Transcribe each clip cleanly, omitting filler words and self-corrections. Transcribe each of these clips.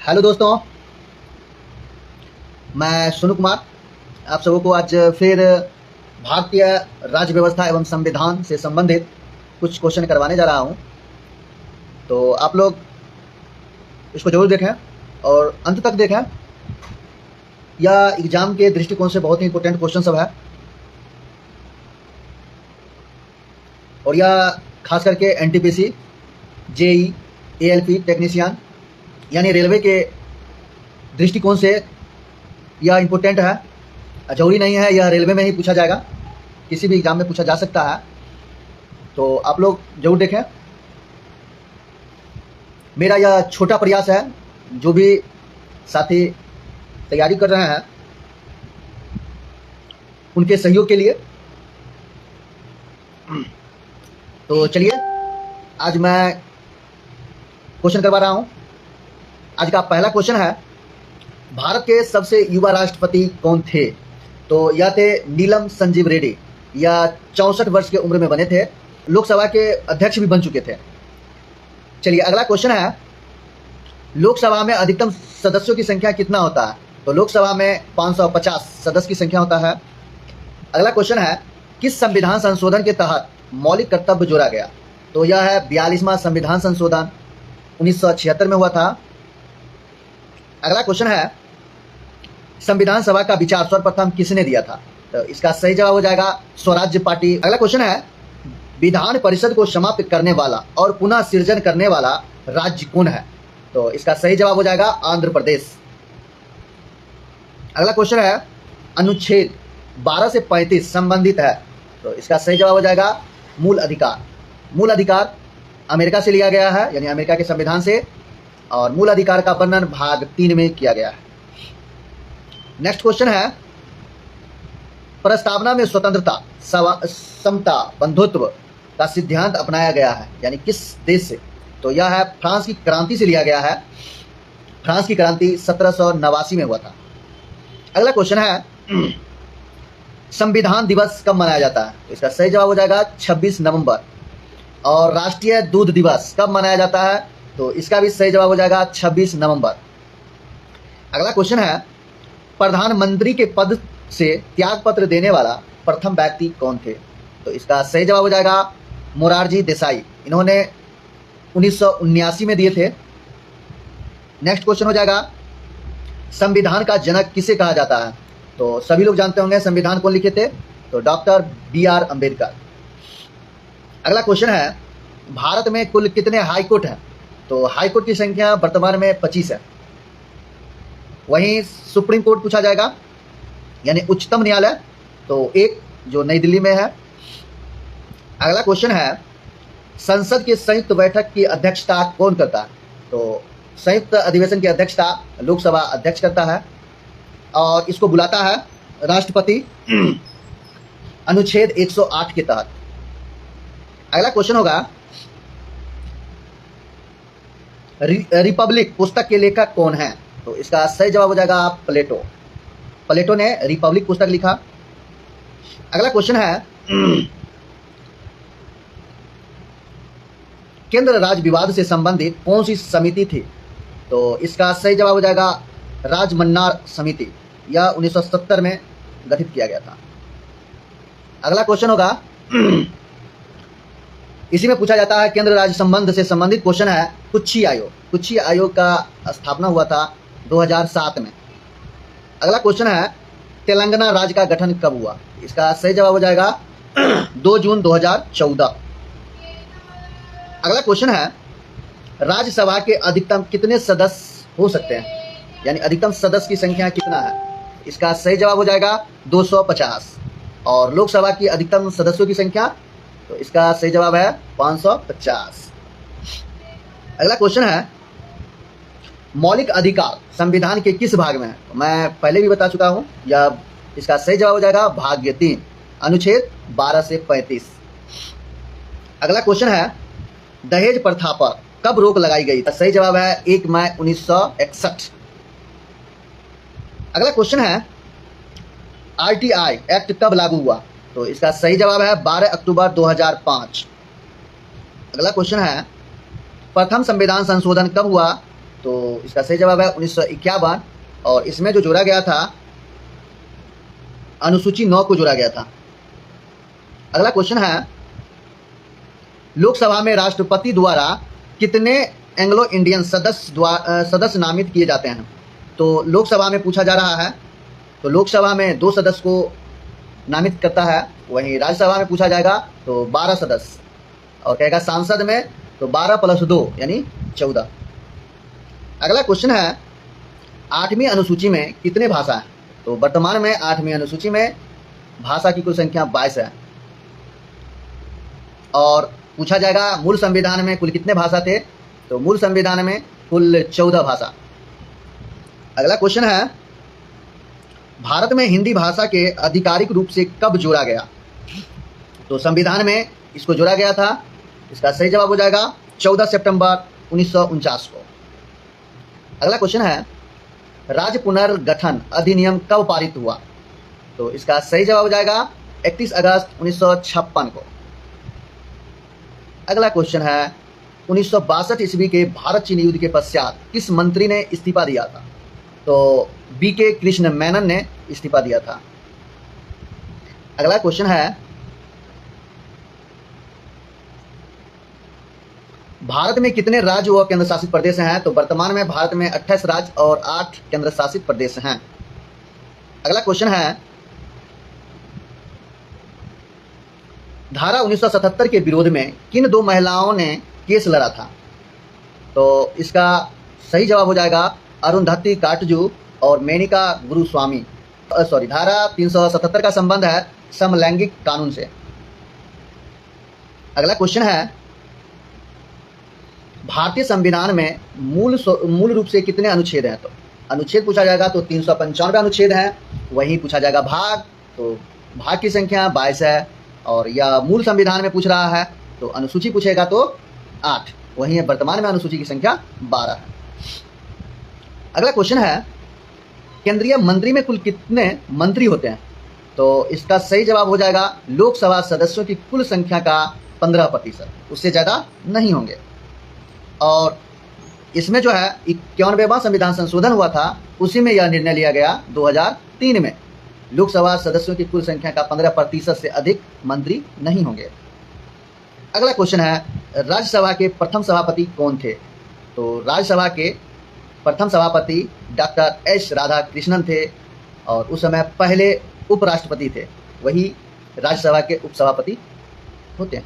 Hello दोस्तों, मैं सोनू कुमार आप सबों को आज फिर भारतीय राज्य व्यवस्था एवं संविधान से संबंधित कुछ क्वेश्चन करवाने जा रहा हूं। तो आप लोग इसको ज़रूर देखें और अंत तक देखें। यह एग्ज़ाम के दृष्टिकोण से बहुत ही इंपॉर्टेंट क्वेश्चन सब है और यह खास करके एनटीपीसी, जेई, एएलपी टेक्नीशियन यानी रेलवे के दृष्टिकोण से यह इम्पोर्टेंट है। जरूरी नहीं है यह रेलवे में ही पूछा जाएगा, किसी भी एग्ज़ाम में पूछा जा सकता है। तो आप लोग जरूर देखें। मेरा यह छोटा प्रयास है, जो भी साथी तैयारी कर रहे हैं उनके सहयोग के लिए। तो चलिए आज मैं क्वेश्चन करवा रहा हूं। आज का पहला क्वेश्चन है, भारत के सबसे युवा राष्ट्रपति कौन थे? तो यह थे नीलम संजीव रेड्डी। यह 64 वर्ष की उम्र में बने थे, लोकसभा के अध्यक्ष भी बन चुके थे। चलिए अगला क्वेश्चन है, लोकसभा में अधिकतम सदस्यों की संख्या कितना होता है? तो लोकसभा में 550 सदस्य की संख्या होता है। अगला क्वेश्चन है, किस संविधान संशोधन के तहत मौलिक कर्तव्य जोड़ा गया? तो यह है 42वां संविधान संशोधन, 1976 में हुआ था। अगला क्वेश्चन है, संविधान सभा का विचार सर्वप्रथम किसने दिया था? तो इसका सही जवाब हो जाएगा स्वराज्य पार्टी। अगला क्वेश्चन है, विधान परिषद को समाप्त करने वाला और पुनः सृजन करने वाला राज्य कौन है? तो इसका सही जवाब हो जाएगा आंध्र प्रदेश। अगला क्वेश्चन है, अनुच्छेद 12 से 35 संबंधित है। तो इसका सही जवाब हो जाएगा मूल अधिकार। मूल अधिकार अमेरिका से लिया गया है, यानी अमेरिका के संविधान से, और मूल अधिकार का वर्णन भाग 3 में किया गया है। नेक्स्ट क्वेश्चन है, प्रस्तावना में स्वतंत्रता, समता, बंधुत्व का सिद्धांत अपनाया गया है, यानी किस देश से? तो यह है फ्रांस की क्रांति से लिया गया है। फ्रांस की क्रांति 1789 में हुआ था। अगला क्वेश्चन है, संविधान दिवस कब मनाया जाता है? तो इसका सही जवाब हो जाएगा 26 नवंबर। और राष्ट्रीय दूध दिवस कब मनाया जाता है? तो इसका भी सही जवाब हो जाएगा 26 नवंबर। अगला क्वेश्चन है, प्रधानमंत्री के पद से त्याग पत्र देने वाला प्रथम व्यक्ति कौन थे? तो इसका सही जवाब हो जाएगा मोरारजी देसाई। इन्होंने 1979 में दिए थे। नेक्स्ट क्वेश्चन हो जाएगा, संविधान का जनक किसे कहा जाता है? तो सभी लोग जानते होंगे संविधान कौन लिखे थे? तो डॉक्टर बी.आर. अम्बेडकर। अगला क्वेश्चन है, भारत में कुल कितने हाई कोर्ट हैं? तो हाई कोर्ट की संख्या वर्तमान में 25 है। वहीं सुप्रीम कोर्ट पूछा जाएगा, यानी उच्चतम न्यायालय, तो एक जो नई दिल्ली में है। अगला क्वेश्चन है, संसद की संयुक्त बैठक की अध्यक्षता कौन करता है? तो संयुक्त अधिवेशन की अध्यक्षता लोकसभा अध्यक्ष करता है और इसको बुलाता है राष्ट्रपति अनुच्छेद 108 के तहत। अगला क्वेश्चन होगा, रिपब्लिक पुस्तक के लेखक कौन है? तो इसका सही जवाब हो जाएगा प्लेटो। प्लेटो ने रिपब्लिक पुस्तक लिखा। अगला क्वेश्चन है, केंद्र राज्य विवाद से संबंधित कौन सी समिति थी? तो इसका सही जवाब हो जाएगा राजमन्नार समिति। यह 1970 में गठित किया गया था। अगला क्वेश्चन होगा, इसी में पूछा जाता है केंद्र राज्य संबंध से संबंधित क्वेश्चन है, कुच्छी आयोग। कुच्छी आयोग का स्थापना हुआ था 2007 में। अगला क्वेश्चन है, तेलंगाना राज्य का गठन कब हुआ? इसका सही जवाब हो जाएगा 2 जून 2014। अगला क्वेश्चन है, राज्यसभा के अधिकतम कितने सदस्य हो सकते हैं, यानी अधिकतम सदस्य की संख्या कितना है? इसका सही जवाब हो जाएगा 250। और लोकसभा की अधिकतम सदस्यों की संख्या, तो इसका सही जवाब है 550। अगला क्वेश्चन है, मौलिक अधिकार संविधान के किस भाग में है? मैं पहले भी बता चुका हूं, या इसका सही जवाब हो जाएगा भाग 3, अनुच्छेद 12 से 35। अगला क्वेश्चन है, दहेज प्रथा पर कब रोक लगाई गई? सही जवाब है 1 मई 1961। अगला क्वेश्चन है, आरटीआई एक्ट कब लागू हुआ? तो इसका सही जवाब है 12 अक्टूबर 2005। अगला क्वेश्चन है, प्रथम संविधान संशोधन कब हुआ? तो तो इसका सही जवाब है 1951, और इसमें जो जोड़ा गया था अनुसूची 9 को जोड़ा गया था। अगला क्वेश्चन है, लोकसभा में राष्ट्रपति द्वारा कितने एंग्लो इंडियन सदस्य नामित किए जाते हैं? तो लोकसभा में पूछा जा रहा है, तो लोकसभा में 2 सदस्य को नामित करता है, वहीं राज्यसभा में पूछा जाएगा तो 12 सदस्य, और कहेगा सांसद में तो 12 + 2 यानी 14। अगला क्वेश्चन है, 8वीं अनुसूची में कितने भाषा है? तो वर्तमान में 8वीं अनुसूची में भाषा की कुल संख्या 22 है, और पूछा जाएगा मूल संविधान में कुल कितने भाषा थे? तो मूल संविधान में कुल 14 भाषा। अगला क्वेश्चन है, भारत में हिंदी भाषा के आधिकारिक रूप से कब जोड़ा गया? तो संविधान में इसको जोड़ा गया था। इसका सही जवाब हो जाएगा 14 सितंबर 1949 को। अगला क्वेश्चन है, राज्य पुनर्गठन अधिनियम कब पारित हुआ? तो इसका सही जवाब हो जाएगा 31 अगस्त 1956 को। अगला क्वेश्चन है, 1962 ईस्वी के भारत चीन युद्ध के पश्चात किस मंत्री ने इस्तीफा दिया था? तो BK कृष्ण मेनन ने इस्तीफा दिया था। अगला क्वेश्चन है, भारत में कितने राज्य व केंद्र शासित प्रदेश हैं? तो वर्तमान में भारत में 28 राज्य और 8 केंद्र शासित प्रदेश हैं। अगला क्वेश्चन है, धारा 1977 के विरोध में किन 2 महिलाओं ने केस लड़ा था? तो इसका सही जवाब हो जाएगा अरुंधति काटजू और मेनिका गुरुस्वामी। धारा 377 का संबंध है समलैंगिक कानून से। अगला क्वेश्चन है, भारतीय संविधान में मूल रूप से कितने अनुच्छेद हैं? तो अनुच्छेद पूछा जाएगा तो 395 अनुच्छेद है, वहीं पूछा जाएगा भाग, तो भाग की संख्या 22 है, और यह मूल संविधान में पूछ रहा है तो अनुसूची पूछेगा तो 8, वहीं वर्तमान में अनुसूची की संख्या 12 है। अगला क्वेश्चन है, केंद्रीय मंत्री में कुल कितने मंत्री होते हैं? तो इसका सही जवाब हो जाएगा लोकसभा सदस्यों की कुल संख्या का 15%, उससे ज़्यादा नहीं होंगे। और इसमें जो है 91वां संविधान संशोधन हुआ था, उसी में यह निर्णय लिया गया 2003 में, लोकसभा सदस्यों की कुल संख्या का 15% से अधिक मंत्री नहीं होंगे। अगला क्वेश्चन है, राज्यसभा के प्रथम सभापति कौन थे? तो राज्यसभा के प्रथम सभापति डॉक्टर एस राधाकृष्णन थे, और उस समय पहले उपराष्ट्रपति थे, वही राज्यसभा के उपसभापति होते हैं।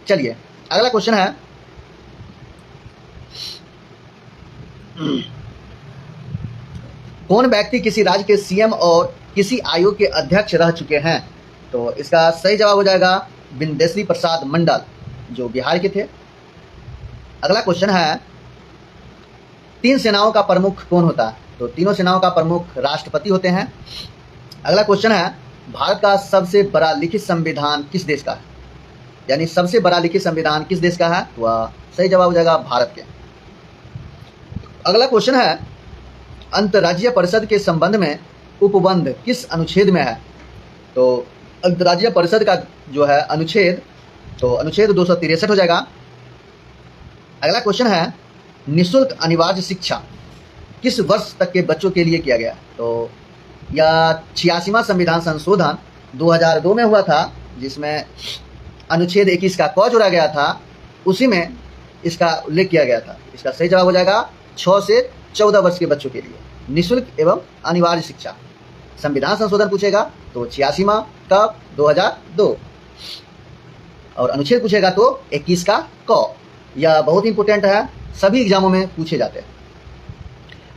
चलिए अगला क्वेश्चन है, कौन व्यक्ति किसी राज्य के CM और किसी आयोग के अध्यक्ष रह चुके हैं? तो इसका सही जवाब हो जाएगा बिंदेश्वरी प्रसाद मंडल, जो बिहार के थे। अगला क्वेश्चन है, 3 सेनाओं का प्रमुख कौन होता है? तो तीनों सेनाओं का प्रमुख राष्ट्रपति होते हैं। अगला क्वेश्चन है, भारत का सबसे बड़ा लिखित संविधान किस देश का है? यानी सबसे बड़ा लिखित संविधान किस देश का है? वह सही जवाब हो जाएगा भारत के। अगला क्वेश्चन है, अंतर्राज्यीय परिषद के संबंध में उपबंध किस अनुच्छेद में है? तो अंतर्राज्यीय परिषद का जो है अनुच्छेद, तो अनुच्छेद 263 हो जाएगा। अगला क्वेश्चन है, निःशुल्क अनिवार्य शिक्षा किस वर्ष तक के बच्चों के लिए किया गया? तो यह 86वां संविधान संशोधन 2002 में हुआ था, जिसमें अनुच्छेद 21 का क जोड़ा गया था, उसी में इसका उल्लेख किया गया था। इसका सही जवाब हो जाएगा 6 से 14 वर्ष के बच्चों के लिए निःशुल्क एवं अनिवार्य शिक्षा। संविधान संशोधन पूछेगा तो 86वां कब? 2002, और अनुच्छेद पूछेगा तो 21 का क। यह बहुत इंपॉर्टेंट है, सभी एग्जामों में पूछे जाते हैं।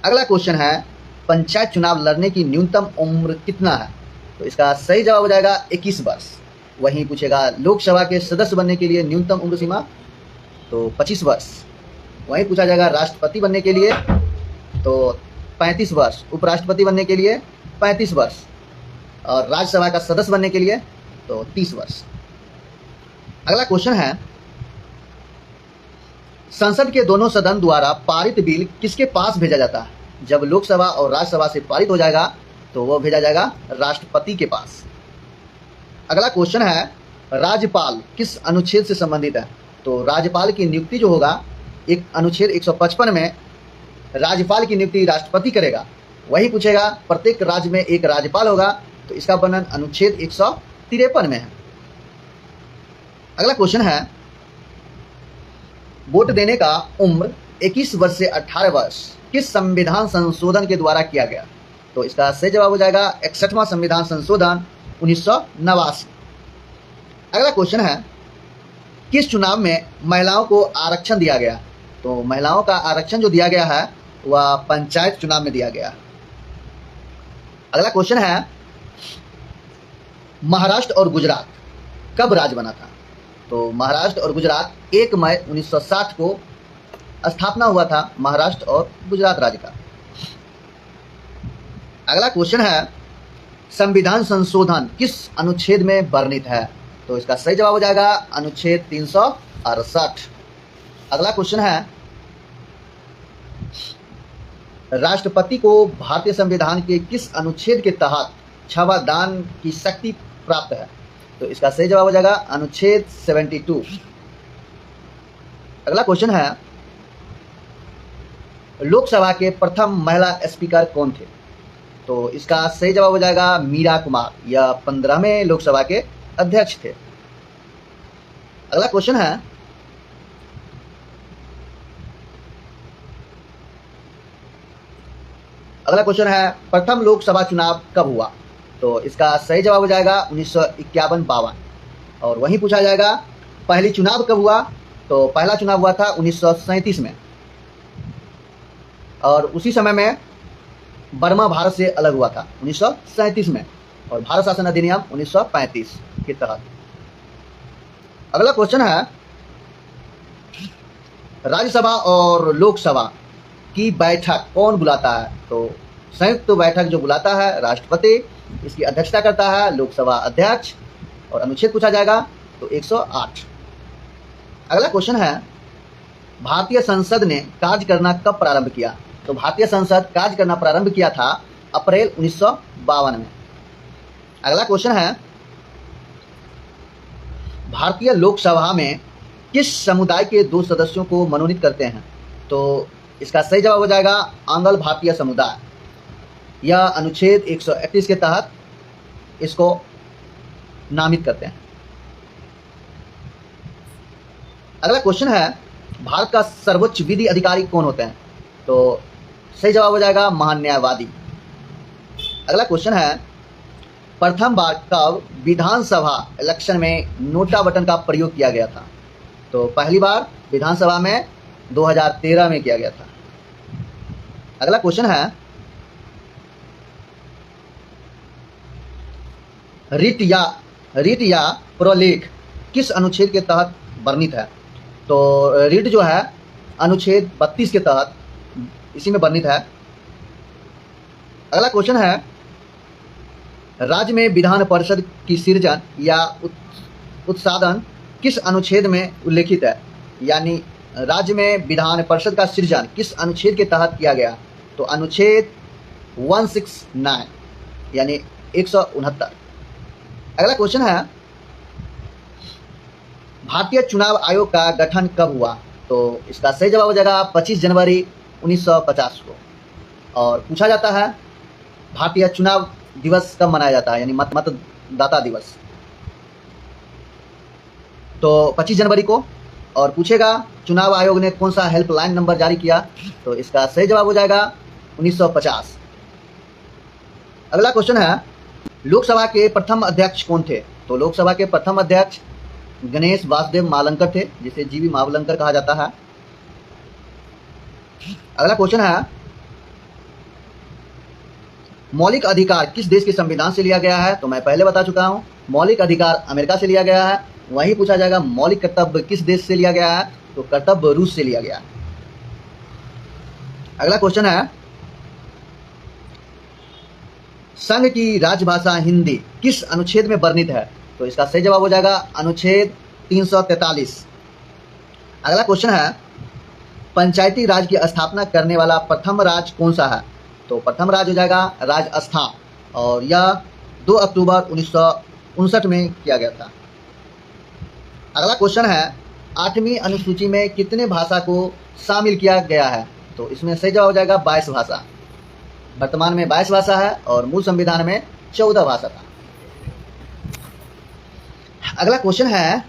अगला क्वेश्चन है, पंचायत चुनाव लड़ने की न्यूनतम उम्र कितना है? तो इसका सही जवाब हो जाएगा 21 वर्ष। वहीं पूछेगा लोकसभा के सदस्य बनने के लिए न्यूनतम उम्र सीमा, तो 25 वर्ष। वहीं पूछा जाएगा राष्ट्रपति बनने के लिए तो 35 वर्ष, उपराष्ट्रपति बनने के लिए 35 वर्ष, और राज्यसभा का सदस्य बनने के लिए तो 30 वर्ष। अगला क्वेश्चन है, संसद के दोनों सदन द्वारा पारित बिल किसके पास भेजा जाता है? जब लोकसभा और राज्यसभा से पारित हो जाएगा तो वो भेजा जाएगा राष्ट्रपति के पास। अगला क्वेश्चन है, राज्यपाल किस अनुच्छेद से संबंधित है? तो राज्यपाल की नियुक्ति जो होगा एक अनुच्छेद 155 में राज्यपाल की नियुक्ति राष्ट्रपति करेगा, वही पूछेगा प्रत्येक राज्य में एक राज्यपाल होगा, तो इसका वर्णन अनुच्छेद 153 में है। अगला क्वेश्चन है, वोट देने का उम्र 21 वर्ष से 18 वर्ष किस संविधान संशोधन के द्वारा किया गया? तो इसका सही जवाब हो जाएगा 61वां संविधान संशोधन 1989। अगला क्वेश्चन है, किस चुनाव में महिलाओं को आरक्षण दिया गया? तो महिलाओं का आरक्षण जो दिया गया है वह पंचायत चुनाव में दिया गया। अगला क्वेश्चन है, महाराष्ट्र और गुजरात कब राज्य बना था? तो महाराष्ट्र और गुजरात 1 मई 1960 को स्थापना हुआ था महाराष्ट्र और गुजरात राज्य का। अगला क्वेश्चन है, संविधान संशोधन किस अनुच्छेद में वर्णित है? तो इसका सही जवाब हो जाएगा अनुच्छेद 368। अगला क्वेश्चन है, राष्ट्रपति को भारतीय संविधान के किस अनुच्छेद के तहत क्षमादान की शक्ति प्राप्त है? तो इसका सही जवाब हो जाएगा अनुच्छेद 72। अगला क्वेश्चन है, लोकसभा के प्रथम महिला स्पीकर कौन थे? तो इसका सही जवाब हो जाएगा मीरा कुमार, यह 15वें लोकसभा के अध्यक्ष थे। अगला क्वेश्चन है, प्रथम लोकसभा चुनाव कब हुआ? तो इसका सही जवाब हो जाएगा 1951-52। और वहीं पूछा जाएगा पहली चुनाव कब हुआ? तो पहला चुनाव हुआ था 1937 में, और उसी समय में बर्मा भारत से अलग हुआ था 1937 में, और भारत शासन अधिनियम 1935 के तहत। अगला क्वेश्चन है, राज्यसभा और लोकसभा की बैठक कौन बुलाता है? तो संयुक्त बैठक जो बुलाता है राष्ट्रपति, इसकी अध्यक्षता करता है लोकसभा अध्यक्ष, और अनुच्छेद पूछा जाएगा तो 108। अगला क्वेश्चन है, भारतीय संसद ने कार्य करना कब प्रारंभ किया? तो भारतीय संसद कार्य करना प्रारंभ किया था अप्रैल 1952 में। अगला क्वेश्चन है, भारतीय लोकसभा में किस समुदाय के 2 सदस्यों को मनोनीत करते हैं? तो इसका सही जवाब हो जाएगा आंग्ल भारतीय समुदाय। यह अनुच्छेद 131 के तहत इसको नामित करते हैं। अगला क्वेश्चन है, भारत का सर्वोच्च विधि अधिकारी कौन होते हैं? तो सही जवाब हो जाएगा महान्यायवादी। अगला क्वेश्चन है, प्रथम बार कब विधानसभा इलेक्शन में नोटा बटन का प्रयोग किया गया था? तो पहली बार विधानसभा में 2013 में किया गया था। अगला क्वेश्चन है, रिट या प्रलेख किस अनुच्छेद के तहत वर्णित है? तो रिट जो है अनुच्छेद 32 के तहत इसी में वर्णित है। अगला क्वेश्चन है, राज्य में विधान परिषद की सृजन या उत्साधन किस अनुच्छेद में उल्लेखित है? यानी राज्य में विधान परिषद का सृजन किस अनुच्छेद के तहत किया गया? तो अनुच्छेद 169 यानी 169। अगला क्वेश्चन है, भारतीय चुनाव आयोग का गठन कब हुआ? तो इसका सही जवाब हो जाएगा 25 जनवरी 1950 को। और पूछा जाता है भारतीय चुनाव दिवस कब मनाया जाता है, यानी मतदाता दिवस, तो 25 जनवरी को। और पूछेगा चुनाव आयोग ने कौन सा हेल्पलाइन नंबर जारी किया? तो इसका सही जवाब हो जाएगा 1950। अगला क्वेश्चन है, लोकसभा के प्रथम अध्यक्ष कौन थे? तो लोकसभा के प्रथम अध्यक्ष गणेश वासुदेव मावलंकर थे, जिसे जीवी मावलंकर कहा जाता है। अगला क्वेश्चन है, मौलिक अधिकार किस देश के संविधान से लिया गया है? तो मैं पहले बता चुका हूं, मौलिक अधिकार अमेरिका से लिया गया है। वहीं पूछा जाएगा मौलिक कर्तव्य किस देश से लिया गया है? तो कर्तव्य रूस से लिया गया है। अगला क्वेश्चन है, संघ की राजभाषा हिंदी किस अनुच्छेद में वर्णित है? तो इसका सही जवाब हो जाएगा अनुच्छेद 343। अगला क्वेश्चन है, पंचायती राज की स्थापना करने वाला प्रथम राज्य कौन सा है? तो प्रथम राज्य हो जाएगा राजस्थान, और यह 2 अक्टूबर 1959 में किया गया था। अगला क्वेश्चन है, 8वीं अनुसूची में कितने भाषा को शामिल किया गया है? तो इसमें सही जवाब हो जाएगा 22 भाषा। वर्तमान में 22 भाषा है और मूल संविधान में 14 भाषा था। अगला क्वेश्चन है,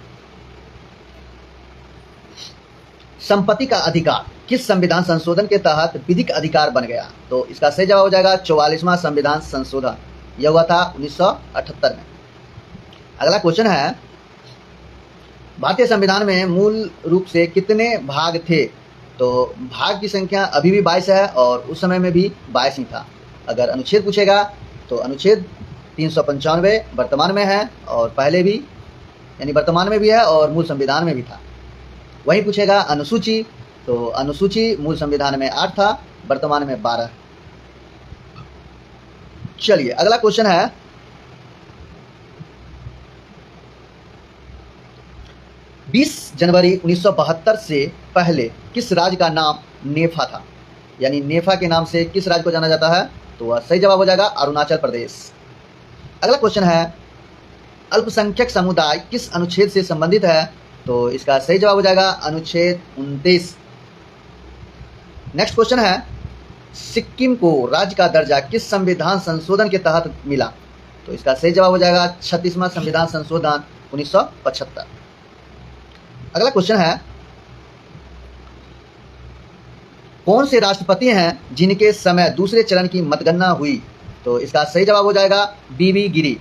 संपत्ति का अधिकार किस संविधान संशोधन के तहत विधिक अधिकार बन गया? तो इसका सही जवाब हो जाएगा 44वां संविधान संशोधन। यह हुआ था 1978 में। अगला क्वेश्चन है, भारतीय संविधान में मूल रूप से कितने भाग थे? तो भाग की संख्या अभी भी 22 है और उस समय में भी 22 ही था। अगर अनुच्छेद पूछेगा तो अनुच्छेद 395 वर्तमान में है और पहले भी, यानी वर्तमान में भी है और मूल संविधान में भी था। वहीं पूछेगा अनुसूची, तो अनुसूची मूल संविधान में 8 था, वर्तमान में 12। चलिए अगला क्वेश्चन है, 20 जनवरी 1972 से पहले किस राज्य का नाम नेफा था? यानी नेफा के नाम से किस राज्य को जाना जाता है? तो वह सही जवाब हो जाएगा अरुणाचल प्रदेश। अगला क्वेश्चन है, अल्पसंख्यक समुदाय किस अनुच्छेद से संबंधित है? तो इसका सही जवाब हो जाएगा अनुच्छेद 29। नेक्स्ट क्वेश्चन है, सिक्किम को राज्य का दर्जा किस संविधान संशोधन के तहत मिला? तो इसका सही जवाब हो जाएगा 36वां संविधान संशोधन 1975। अगला क्वेश्चन है, कौन से राष्ट्रपति हैं जिनके समय दूसरे चरण की मतगणना हुई? तो इसका सही जवाब हो जाएगा बीबी गिरी।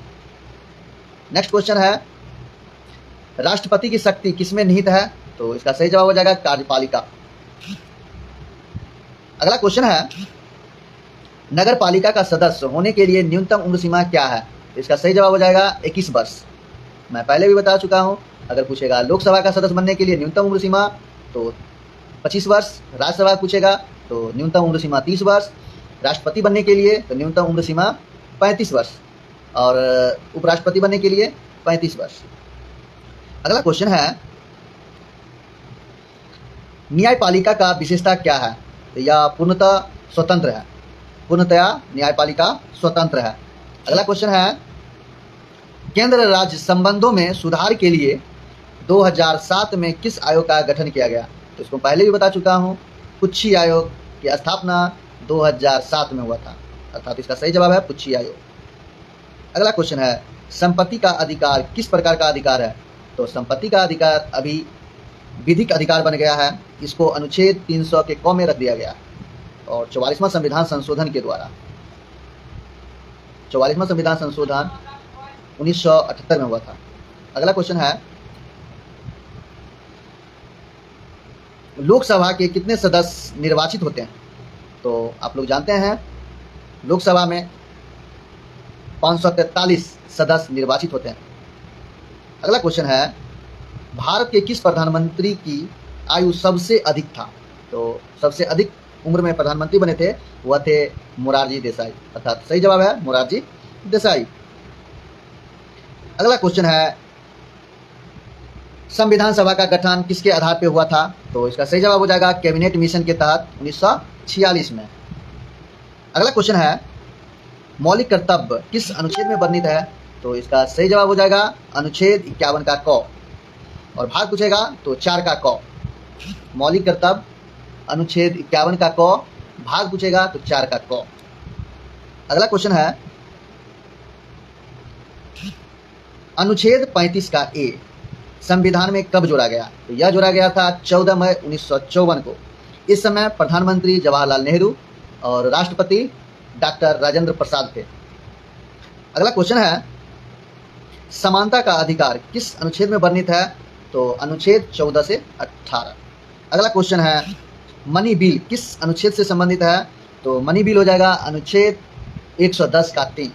नेक्स्ट क्वेश्चन है, राष्ट्रपति की शक्ति किसमें निहित है? तो इसका सही जवाब हो जाएगा कार्यपालिका। अगला क्वेश्चन है, नगर पालिका का सदस्य होने के लिए न्यूनतम उम्र सीमा क्या है? इसका सही जवाब हो जाएगा 21 वर्ष। मैं पहले भी बता चुका हूं। अगर पूछेगा लोकसभा का सदस्य बनने के लिए न्यूनतम उम्र सीमा तो 25 वर्ष, राज्यसभा पूछेगा तो न्यूनतम उम्र सीमा 30 वर्ष, राष्ट्रपति बनने के लिए तो न्यूनतम उम्र सीमा 35 वर्ष और उपराष्ट्रपति बनने के लिए 35 वर्ष। अगला क्वेश्चन है, न्यायपालिका का विशेषता क्या है? तो यह पूर्णतः स्वतंत्र है। पूर्णतया न्यायपालिका स्वतंत्र है। अगला क्वेश्चन है, केंद्र राज्य संबंधों में सुधार के लिए 2007 में किस आयोग का गठन किया गया? तो इसको पहले भी बता चुका हूँ। पुच्छी आयोग की स्थापना 2007 में हुआ था, अर्थात इसका सही जवाब है पुच्छी आयोग। अगला क्वेश्चन है, संपत्ति का अधिकार किस प्रकार का अधिकार है? तो संपत्ति का अधिकार अभी विधिक अधिकार बन गया है। इसको अनुच्छेद 300 के क में रख दिया गया और 44वां संविधान संशोधन के द्वारा। 44वां संविधान संशोधन 1978 में हुआ था। अगला क्वेश्चन है, लोकसभा के कितने सदस्य निर्वाचित होते हैं? तो आप लोग जानते हैं लोकसभा में 543 सदस्य निर्वाचित होते हैं। अगला क्वेश्चन है, भारत के किस प्रधानमंत्री की आयु सबसे अधिक था? तो सबसे अधिक उम्र में प्रधानमंत्री बने थे वह थे मोरारजी देसाई, अर्थात सही जवाब है मोरारजी देसाई। अगला क्वेश्चन है, संविधान सभा का गठन किसके आधार पर हुआ था? तो इसका सही जवाब हो जाएगा कैबिनेट मिशन के तहत 1946 में। अगला क्वेश्चन है, मौलिक कर्तव्य किस अनुच्छेद में वर्णित है? तो इसका सही जवाब हो जाएगा अनुच्छेद 51 का क। और भाग पूछेगा तो 4 का क। मौलिक कर्तव्य अनुच्छेद 51 का क, भाग पूछेगा तो 4 का क। अगला क्वेश्चन है, अनुच्छेद 35 का ए संविधान में कब जोड़ा गया? तो यह जोड़ा गया था 14 मई 1954 को। इस समय प्रधानमंत्री जवाहरलाल नेहरू और राष्ट्रपति डॉक्टर राजेंद्र प्रसाद थे। अगला क्वेश्चन है, समानता का अधिकार किस अनुच्छेद में वर्णित है? तो अनुच्छेद 14 से 18। अगला क्वेश्चन है, मनी बिल किस अनुच्छेद से संबंधित है? तो मनी बिल हो जाएगा अनुच्छेद 110 का 3।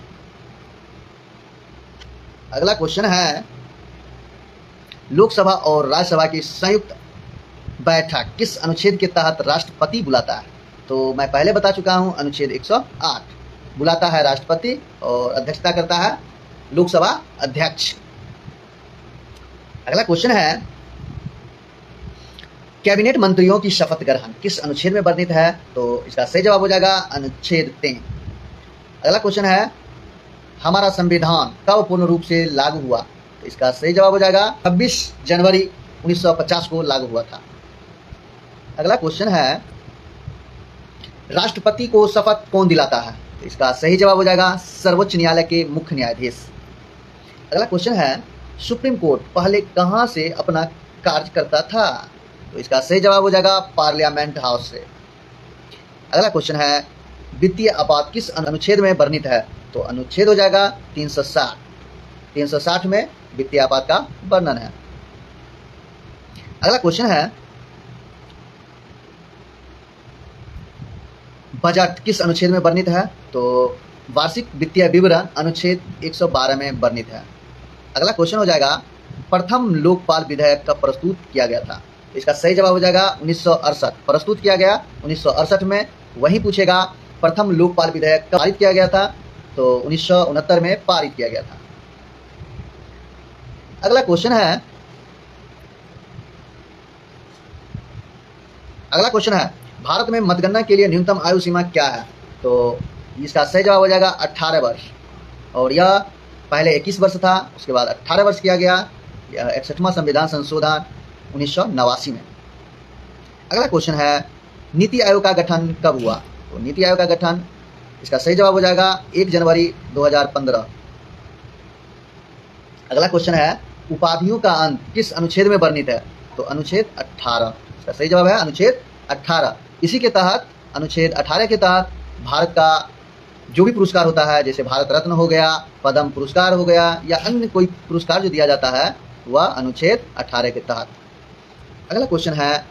अगला क्वेश्चन है, लोकसभा और राज्यसभा की संयुक्त बैठक किस अनुच्छेद के तहत राष्ट्रपति बुलाता है? तो मैं पहले बता चुका हूं अनुच्छेद 108 बुलाता है राष्ट्रपति और अध्यक्षता करता है लोकसभा अध्यक्ष। अगला क्वेश्चन है, कैबिनेट मंत्रियों की शपथ ग्रहण किस अनुच्छेद में वर्णित है? तो इसका सही जवाब हो जाएगा अनुच्छेद 3। अगला क्वेश्चन है, हमारा संविधान कब पूर्ण रूप से लागू हुआ? तो इसका सही जवाब हो जाएगा 26 जनवरी 1950 को लागू हुआ था। अगला क्वेश्चन है, राष्ट्रपति को शपथ कौन दिलाता है? तो इसका सही जवाब हो जाएगा सर्वोच्च न्यायालय के मुख्य न्यायाधीश। अगला क्वेश्चन है, सुप्रीम कोर्ट पहले कहां से अपना कार्य करता था? तो इसका सही जवाब हो जाएगा पार्लियामेंट हाउस से। अगला क्वेश्चन है, वित्तीय आपात किस अनुच्छेद में वर्णित है? तो अनुच्छेद हो जाएगा 360। 360 में वित्तीय आपात का वर्णन है। अगला क्वेश्चन है, बजट किस अनुच्छेद में वर्णित है? तो वार्षिक वित्तीय विवरण अनुच्छेद 112 में वर्णित है। अगला क्वेश्चन हो जाएगा, प्रथम लोकपाल विधेयक कब प्रस्तुत किया गया था? इसका सही जवाब हो जाएगा 1968। प्रस्तुत किया गया 1968 में। वही पूछेगा प्रथम लोकपाल विधेयक कब पारित किया गया था? तो 1969 में पारित किया गया था। अगला क्वेश्चन है, भारत में मतगणना के लिए न्यूनतम आयु सीमा क्या है? तो इसका सही जवाब हो जाएगा 18 वर्ष, और यह पहले 21 वर्ष था, उसके बाद 18 वर्ष किया गया। यह 61वां संविधान संशोधन 1989 में। अगला क्वेश्चन है, नीति आयोग का गठन कब हुआ? तो नीति आयोग का गठन, इसका सही जवाब हो जाएगा 1 जनवरी 2015। अगला क्वेश्चन है, उपाधियों का अंत किस अनुच्छेद में वर्णित है? तो अनुच्छेद 18। इसका सही जवाब है अनुच्छेद 18। इसी के तहत, अनुच्छेद 18 के तहत भारत का जो भी पुरस्कार होता है, जैसे भारत रत्न हो गया, पद्म पुरस्कार हो गया, या अन्य कोई पुरस्कार जो दिया जाता है, वह अनुच्छेद 18 के तहत। अगला क्वेश्चन है,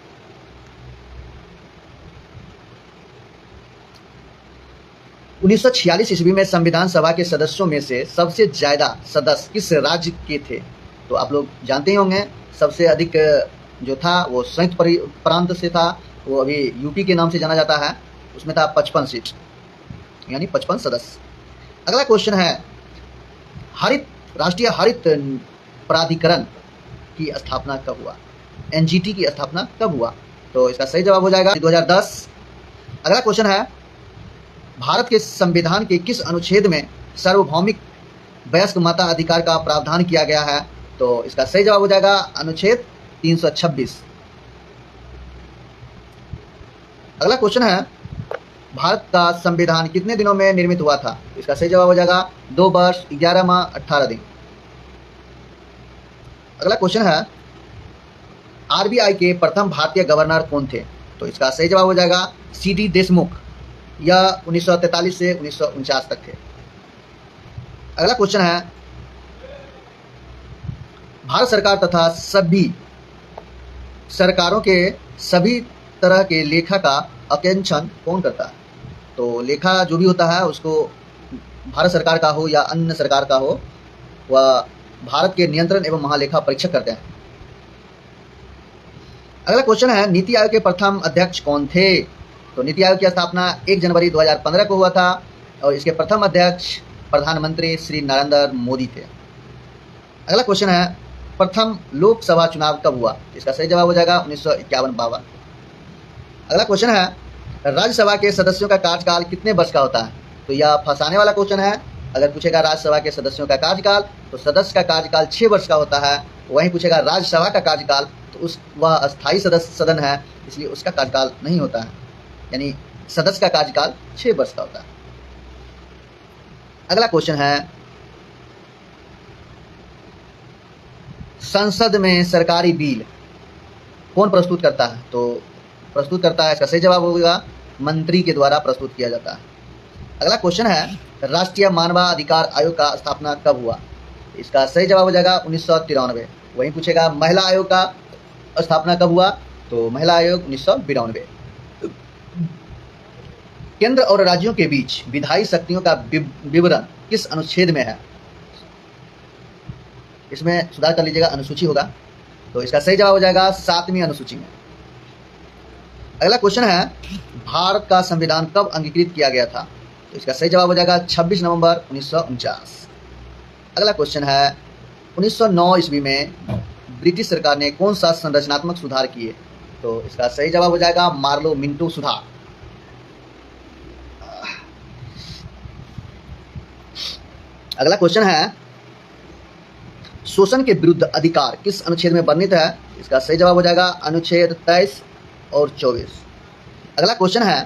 1946 ईस्वी में संविधान सभा के सदस्यों में से सबसे ज्यादा सदस्य किस राज्य के थे? तो आप लोग जानते ही होंगे, सबसे अधिक जो था वो संयुक्त प्रांत से था, वो अभी यूपी के नाम से जाना जाता है। उसमें था 55 सीट, यानी 55 सदस्य। अगला क्वेश्चन है, राष्ट्रीय हरित प्राधिकरण की स्थापना कब हुआ? एनजीटी की स्थापना कब हुआ? तो इसका सही जवाब हो जाएगा 2010। अगला क्वेश्चन है, भारत के संविधान के किस अनुच्छेद में सार्वभौमिक वयस्क मताधिकार का प्रावधान किया गया है? तो इसका सही जवाब हो जाएगा अनुच्छेद 326। अगला क्वेश्चन है, भारत का संविधान कितने दिनों में निर्मित हुआ था? इसका सही जवाब हो जाएगा 2 वर्ष 11 माह 18 दिन। अगला क्वेश्चन है, आरबीआई के प्रथम भारतीय गवर्नर कौन थे? तो इसका सही जवाब हो जाएगा सीडी देशमुख। यह 1943 से 1949 तक थे। अगला क्वेश्चन है, भारत सरकार तथा सभी सरकारों के सभी तरह के लेखा का अंकेक्षण कौन करता है? तो लेखा जो भी होता है उसको भारत सरकार का हो या अन्य सरकार का हो, वह भारत के नियंत्रण एवं महालेखा परीक्षक करते हैं। अगला क्वेश्चन है, नीति आयोग के प्रथम अध्यक्ष कौन थे? तो नीति आयोग की स्थापना 1 जनवरी 2015 को हुआ था, और इसके प्रथम अध्यक्ष प्रधानमंत्री श्री नरेंद्र मोदी थे। अगला क्वेश्चन है, प्रथम लोकसभा चुनाव कब हुआ? इसका सही जवाब हो जाएगा 1951-52। अगला क्वेश्चन है, राज्यसभा के सदस्यों का कार्यकाल कितने वर्ष का होता है? तो यह फंसाने वाला क्वेश्चन है। अगर पूछेगा राज्यसभा के सदस्यों का कार्यकाल, तो सदस्य का कार्यकाल 6 वर्ष का होता है। वहीं पूछेगा राज्यसभा का कार्यकाल, तो वह अस्थायी सदन है, इसलिए उसका कार्यकाल नहीं होता है, यानी सदस्य का कार्यकाल 6 वर्ष का होता है। अगला क्वेश्चन है, संसद में सरकारी बिल कौन प्रस्तुत करता है? तो प्रस्तुत करता है, इसका सही जवाब होगा मंत्री के द्वारा प्रस्तुत किया जाता है। अगला क्वेश्चन है, राष्ट्रीय मानवाधिकार आयोग का स्थापना कब हुआ? इसका सही जवाब हो जाएगा 1993। वहीं पूछेगा महिला आयोग का स्थापना कब हुआ? तो महिला आयोग 1992। केंद्र और राज्यों के बीच विधायी शक्तियों का विवरण किस अनुच्छेद में है? इसमें सुधार कर लीजिएगा, अनुसूची होगा। तो इसका सही जवाब हो जाएगा 7वीं अनुसूची में। अगला क्वेश्चन है, भारत का संविधान कब अंगीकृत किया गया था? तो इसका सही जवाब हो जाएगा 26 नवंबर 1949। अगला क्वेश्चन है, 1909 ईस्वी में ब्रिटिश सरकार ने कौन सा संरचनात्मक सुधार किए? तो इसका सही जवाब हो जाएगा मार्लो मिंटो सुधार। अगला क्वेश्चन है, शोषण के विरुद्ध अधिकार किस अनुच्छेद में वर्णित है? इसका सही जवाब हो जाएगा अनुच्छेद 23 और 24। अगला क्वेश्चन है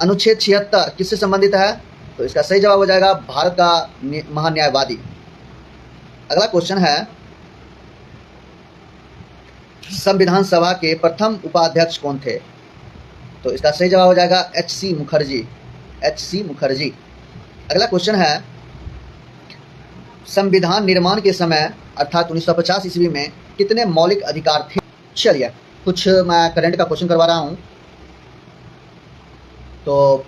अनुच्छेद 76 किससे संबंधित है? तो इसका सही जवाब हो जाएगा भारत का महान्यायवादी। अगला क्वेश्चन है संविधान सभा के प्रथम उपाध्यक्ष कौन थे? तो इसका सही जवाब हो जाएगा एच.सी. मुखर्जी। एच.सी. मुखर्जी। अगला क्वेश्चन है संविधान निर्माण के समय अर्थात 1950 ईस्वी में कितने मौलिक अधिकार थे? चलिए कुछ मैं करंट का क्वेश्चन करवा रहा हूं। तो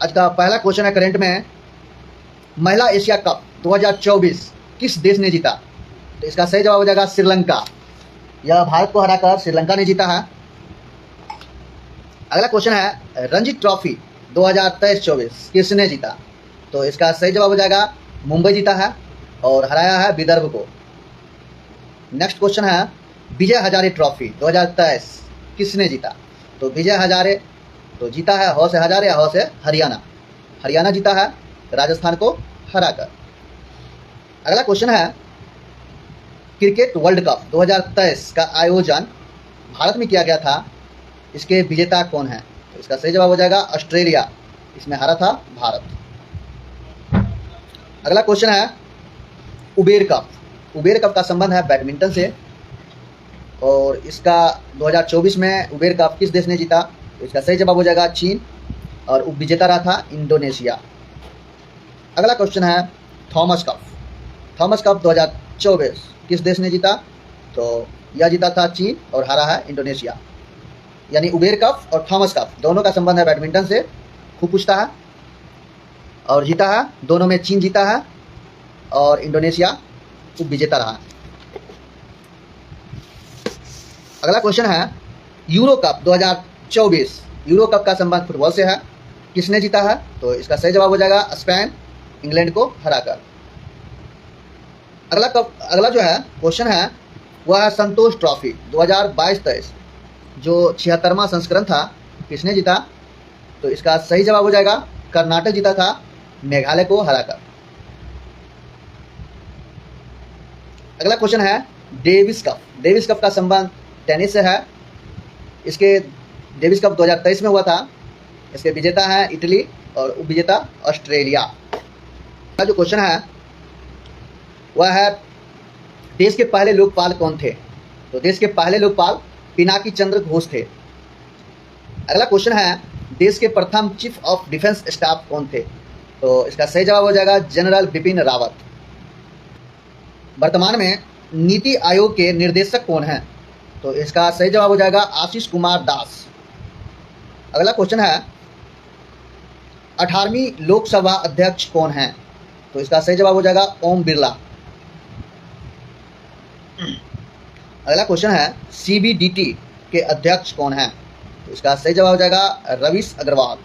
आज का पहला क्वेश्चन है करंट में, महिला एशिया कप 2024 किस देश ने जीता? तो इसका सही जवाब हो जाएगा श्रीलंका। यह भारत को हराकर श्रीलंका ने जीता है। अगला क्वेश्चन है रणजी ट्रॉफी 2023-24 किसने जीता? तो इसका सही जवाब हो जाएगा मुंबई जीता है और हराया है विदर्भ को। नेक्स्ट क्वेश्चन है विजय हजारे ट्रॉफी 2023 किसने जीता? तो विजय हजारे तो जीता है हौ से हजारे या हौ से हरियाणा। हरियाणा जीता है राजस्थान को हराकर। अगला क्वेश्चन है क्रिकेट वर्ल्ड कप 2023 का आयोजन भारत में किया गया था, इसके विजेता कौन है? तो इसका सही जवाब हो जाएगा ऑस्ट्रेलिया। इसमें हारा था भारत। अगला क्वेश्चन है उबेर कप। उबेर कप का संबंध है बैडमिंटन से और इसका 2024 में उबेर कप किस देश ने जीता? तो इसका सही जवाब हो जाएगा चीन और उप विजेता रहा था इंडोनेशिया। अगला क्वेश्चन है थॉमस कप। थॉमस कप 2024 किस देश ने जीता? तो यह जीता था चीन और हारा है इंडोनेशिया। यानी उबेर कप और थॉमस कप दोनों का संबंध है बैडमिंटन से, खूब पूछता है, और जीता है दोनों में चीन जीता है और इंडोनेशिया उप विजेता रहा। अगला क्वेश्चन है यूरो कप 2024। यूरो कप का संबंध फुटबॉल से है, किसने जीता है? तो इसका सही जवाब हो जाएगा स्पेन इंग्लैंड को हराकर। अगला जो है क्वेश्चन है वह है संतोष ट्रॉफी 2022-23 जो 76वां संस्करण था, किसने जीता? तो इसका सही जवाब हो जाएगा कर्नाटक जीता था मेघालय को हराकर। अगला क्वेश्चन है डेविस कप। डेविस कप का संबंध टेनिस से है। इसके डेविस कप 2023 में हुआ था। इसके विजेता हैं इटली और उप विजेता ऑस्ट्रेलिया। जो क्वेश्चन है वह है देश के पहले लोकपाल कौन थे? तो देश के पहले लोकपाल पिनाकी चंद्र घोष थे। अगला क्वेश्चन है देश के प्रथम चीफ ऑफ डिफेंस स्टाफ कौन थे? तो इसका सही जवाब हो जाएगा जनरल बिपिन रावत। वर्तमान में नीति आयोग के निर्देशक कौन हैं? तो इसका सही जवाब हो जाएगा आशीष कुमार दास। अगला क्वेश्चन है 18वीं लोकसभा अध्यक्ष कौन हैं? तो इसका सही जवाब हो जाएगा ओम बिरला। अगला क्वेश्चन है सीबीडीटी के अध्यक्ष कौन हैं? तो इसका सही जवाब हो जाएगा रवीश अग्रवाल।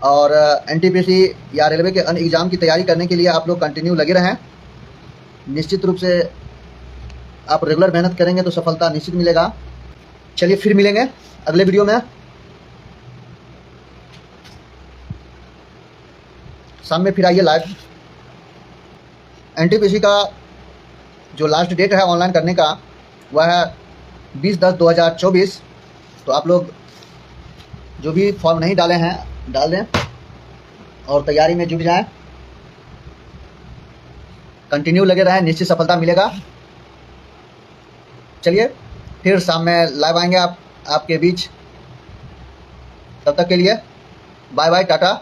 और एनटीपीसी या रेलवे के अन्य एग्जाम की तैयारी करने के लिए आप लोग कंटिन्यू लगे रहें। निश्चित रूप से आप रेगुलर मेहनत करेंगे तो सफलता निश्चित मिलेगा। चलिए फिर मिलेंगे अगले वीडियो में। शाम में फिर आइए लाइव। एनटीपीसी का जो लास्ट डेट है ऑनलाइन करने का वह है 20/10/2024। तो आप लोग जो भी फॉर्म नहीं डाले हैं डाल दें और तैयारी में जुट जाएं। कंटिन्यू लगे रहें, निश्चित सफलता मिलेगा। चलिए फिर शाम में लाइव आएंगे आपके बीच। तब तक के लिए बाय बाय, टाटा।